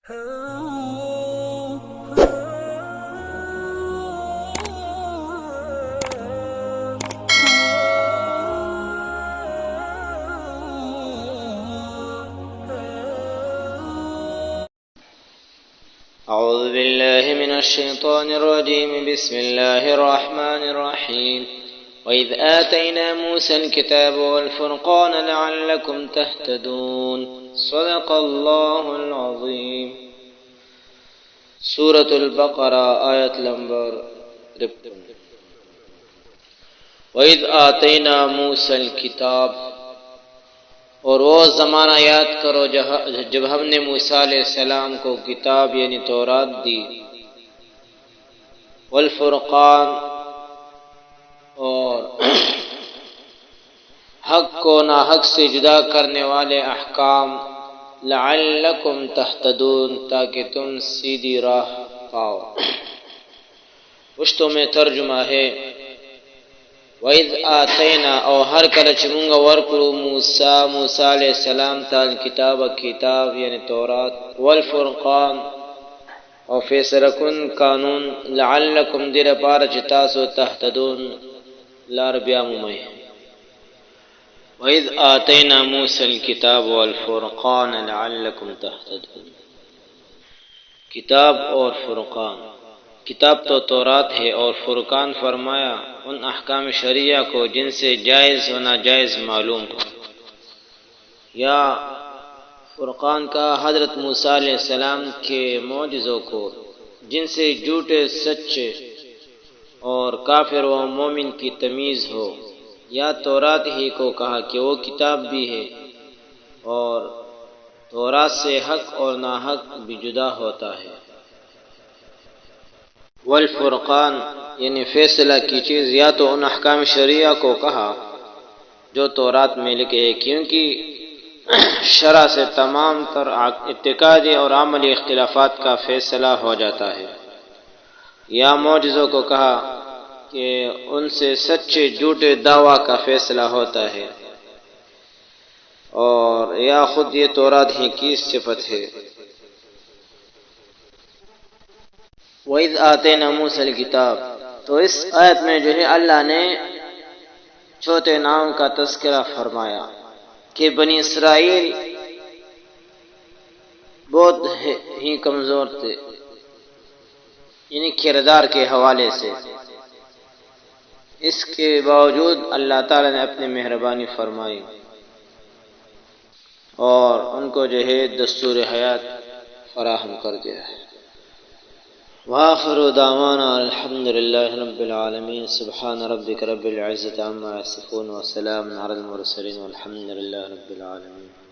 أعوذ بالله من الشيطان الرجيم. بسم الله الرحمن الرحيم. وإذ آتينا موسى الكتاب والفرقان لعلكم تهتدون. صدق الله العظيم. سورة البقرہ آیت نمبر 53. وَإِذْ آتَيْنَا مُوسَى الْكِتَابَ، اور وہ زمانہ یاد کرو جب ہم نے موسیٰ علیہ السلام کو کتاب یعنی تورات دی، والفرقان، اور حق کو ناحق سے جدا کرنے والے احکام، لعلکم تہتدون، تاکہ تم سیدھی راہ پاؤ۔ پشتو میں ترجمہ ہے وَإِذْ آتَيْنَا، اور ہر کله چې مونږ ورکړو موسی علیہ السلام ته کتاب یعنی تورات، والفرقان، او فیصله کن قانون، لعلکم دیر پاره چې تاسو تهتدون لار بیا مومئ۔ وَإِذْ آتَيْنَا مُوسَى الْكِتَابَ وَالْفُرْقَانَ لَعَلَّكُمْ تَهْتَدُونَ۔ کتاب اور فرقان، کتاب تو تورات ہے، اور فرقان فرمایا ان احکام شریعہ کو جن سے جائز و ناجائز معلوم ہو، یا فرقان کا حضرت موسیٰ علیہ السلام کے معجزوں کو جن سے جھوٹے سچے اور کافر و مومن کی تمیز ہو، یا تورات ہی کو کہا کہ وہ کتاب بھی ہے، اور تورات سے حق اور ناحق بھی جدا ہوتا ہے۔ والفرقان یعنی فیصلہ کی چیز، یا تو ان احکام شریعہ کو کہا جو تورات میں لکھے ہیں، کیونکہ شرع سے تمام تر اعتقادی اور عملی اختلافات کا فیصلہ ہو جاتا ہے، یا معجزوں کو کہا کہ ان سے سچے جھوٹے دعویٰ کا فیصلہ ہوتا ہے، اور یا خود یہ تورات ہی کی صفت ہے۔ وَإِذْ آتَيْنَا مُوسَى الْكِتَابَ، تو اس آیت میں جو ہے اللہ نے چھوٹے نام کا تذکرہ فرمایا کہ بنی اسرائیل بہت ہی کمزور تھے، یعنی کردار کے حوالے سے۔ اس کے باوجود اللہ تعالی نے اپنی مہربانی فرمائی اور ان کو جو ہے دستور حیات فراہم کر دیا ہے۔ وآخر دعوانا الحمد لله رب العالمين. سبحان ربك رب العزة عما يصفون، وسلام على المرسلين، والحمد لله رب العالمين.